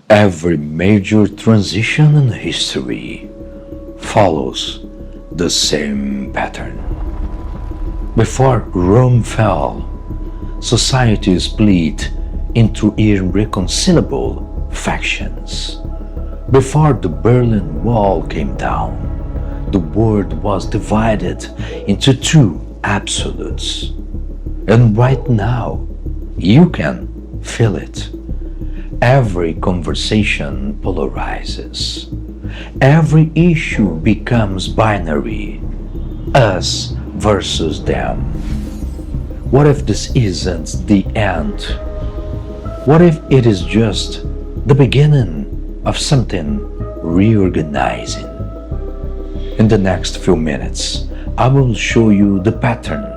Every major transition in history follows the same pattern. Before Rome fell, society split into irreconcilable factions. Before the Berlin Wall came down, the world was divided into two absolutes. And right now, you can feel it. Every conversation polarizes. Every issue becomes binary, us versus them. What if this isn't the end? What if it is just the beginning of something reorganizing? In the next few minutes, I will show you the pattern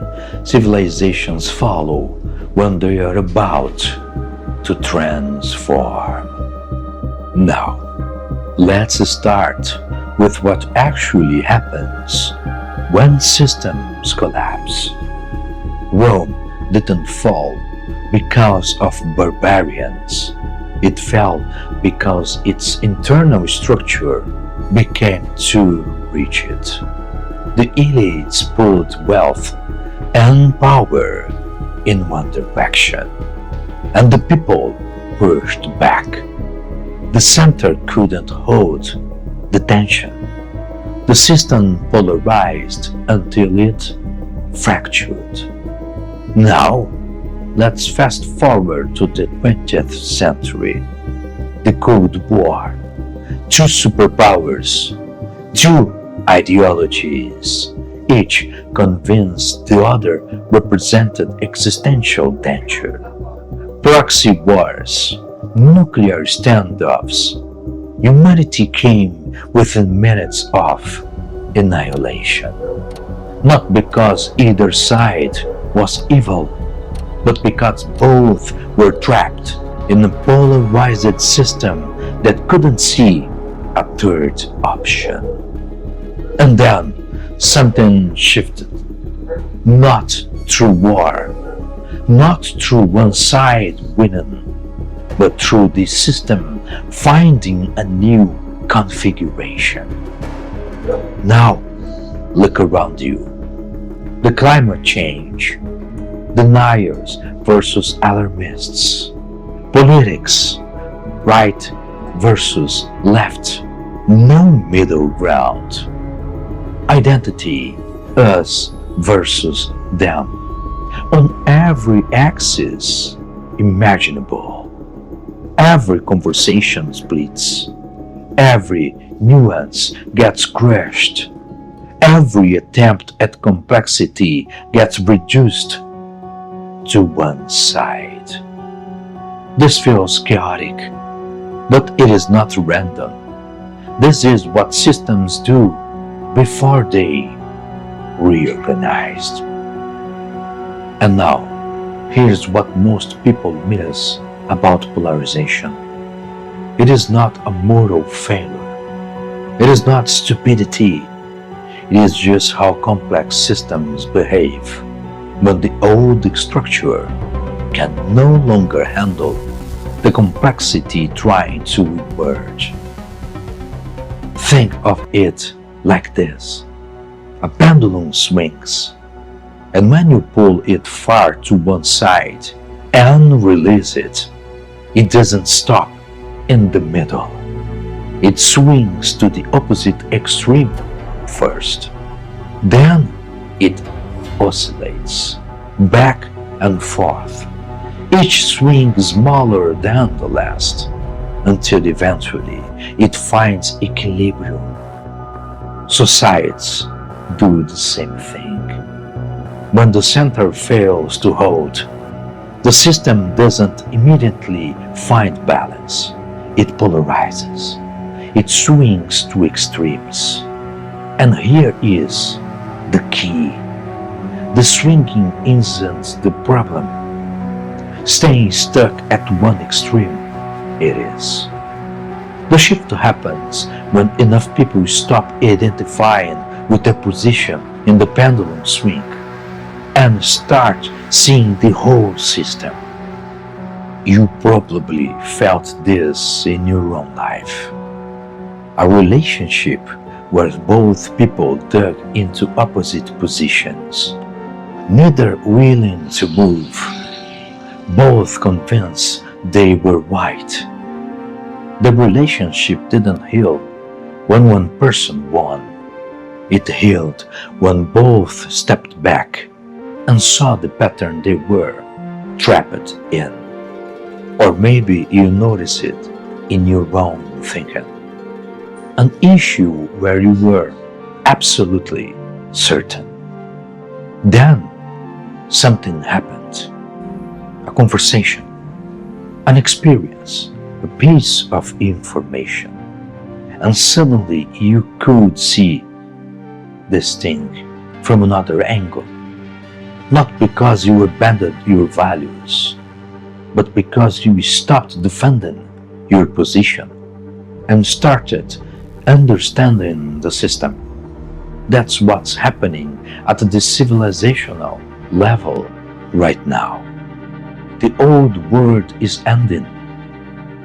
civilizations follow when they are about to transform. Now, let's start with what actually happens when systems collapse. Rome didn't fall because of barbarians. It fell because its internal structure became too rigid. The elites pulled wealth and power in one direction, and the people pushed back. The center couldn't hold the tension. The system polarized until it fractured. Now, let's fast forward to the 20th century. The Cold War. Two superpowers, two ideologies, each convinced the other represented existential danger. Proxy wars, nuclear standoffs. Humanity came within minutes of annihilation. Not because either side was evil, but because both were trapped in a polarized system that couldn't see a third option. And then something shifted. Not through war, not through one side winning, but through the system finding a new configuration. Now, look around you. The climate change, deniers versus alarmists, politics, right versus left, no middle ground. Identity, us versus them, on every axis imaginable. Every conversation splits, every nuance gets crushed, every attempt at complexity gets reduced to one side. This feels chaotic, but it is not random. This is what systems do before they reorganized. And now, here's what most people miss about polarization. It is not a moral failure. It is not stupidity. It is just how complex systems behave when the old structure can no longer handle the complexity trying to emerge. Think of it like this. A pendulum swings, and when you pull it far to one side and release it, it doesn't stop in the middle. It swings to the opposite extreme first. Then it oscillates back and forth, each swing smaller than the last, until eventually it finds equilibrium. Societies do the same thing. When the center fails to hold, the system doesn't immediately find balance. It polarizes. It swings to extremes. And here is the key. The swinging isn't the problem. Staying stuck at one extreme, it is. The shift happens when enough people stop identifying with their position in the pendulum swing and start seeing the whole system. You probably felt this in your own life. A relationship where both people dug into opposite positions, neither willing to move, both convinced they were right. The relationship didn't heal when one person won. It healed when both stepped back and saw the pattern they were trapped in. Or maybe you notice it in your own thinking. An issue where you were absolutely certain. Then something happened. A conversation, an experience, a piece of information. And suddenly you could see this thing from another angle. Not because you abandoned your values, but because you stopped defending your position and started understanding the system. That's what's happening at the civilizational level right now. The old world is ending,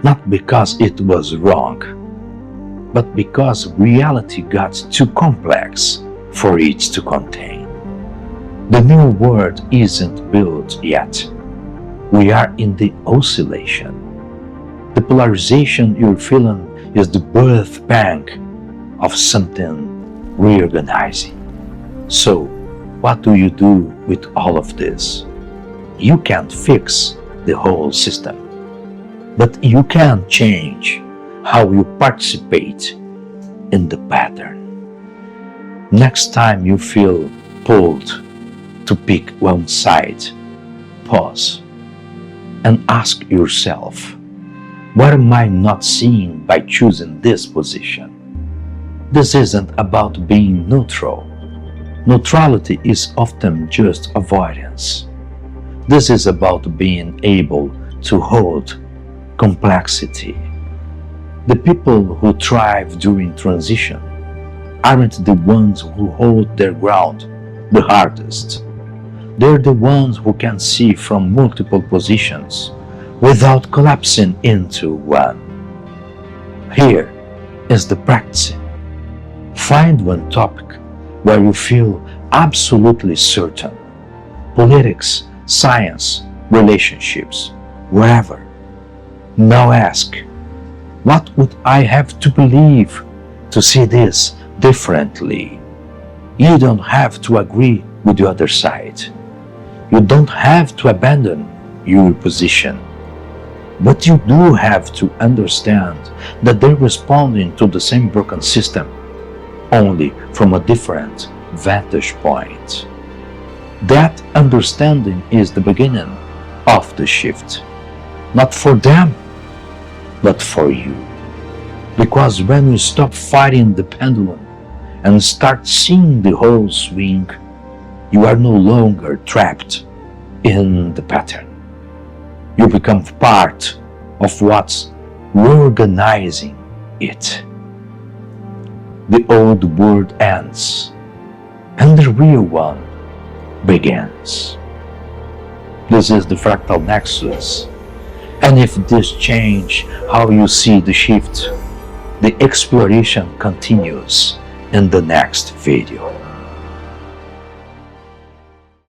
not because it was wrong, but because reality got too complex for it to contain. The new world isn't built yet. We are in the oscillation. The polarization you're feeling is the birth pang of something reorganizing. So, what do you do with all of this? You can't fix the whole system, but you can change how you participate in the pattern. Next time you feel pulled to pick one side, pause and ask yourself, what am I not seeing by choosing this position? This isn't about being neutral. Neutrality is often just avoidance. This is about being able to hold complexity. The people who thrive during transition aren't the ones who hold their ground the hardest. They're the ones who can see from multiple positions without collapsing into one. Here is the practice. Find one topic where you feel absolutely certain. Politics, science, relationships, wherever. Now ask, what would I have to believe to see this differently? You don't have to agree with the other side. You don't have to abandon your position. But you do have to understand that they're responding to the same broken system, only from a different vantage point. That understanding is the beginning of the shift. Not for them, but for you. Because when you stop fighting the pendulum and start seeing the whole swing, you are no longer trapped in the pattern. You become part of what's reorganizing it. The old world ends and the real one begins. This is the Fractal Nexus, and if this changes how you see the shift, the exploration continues in the next video.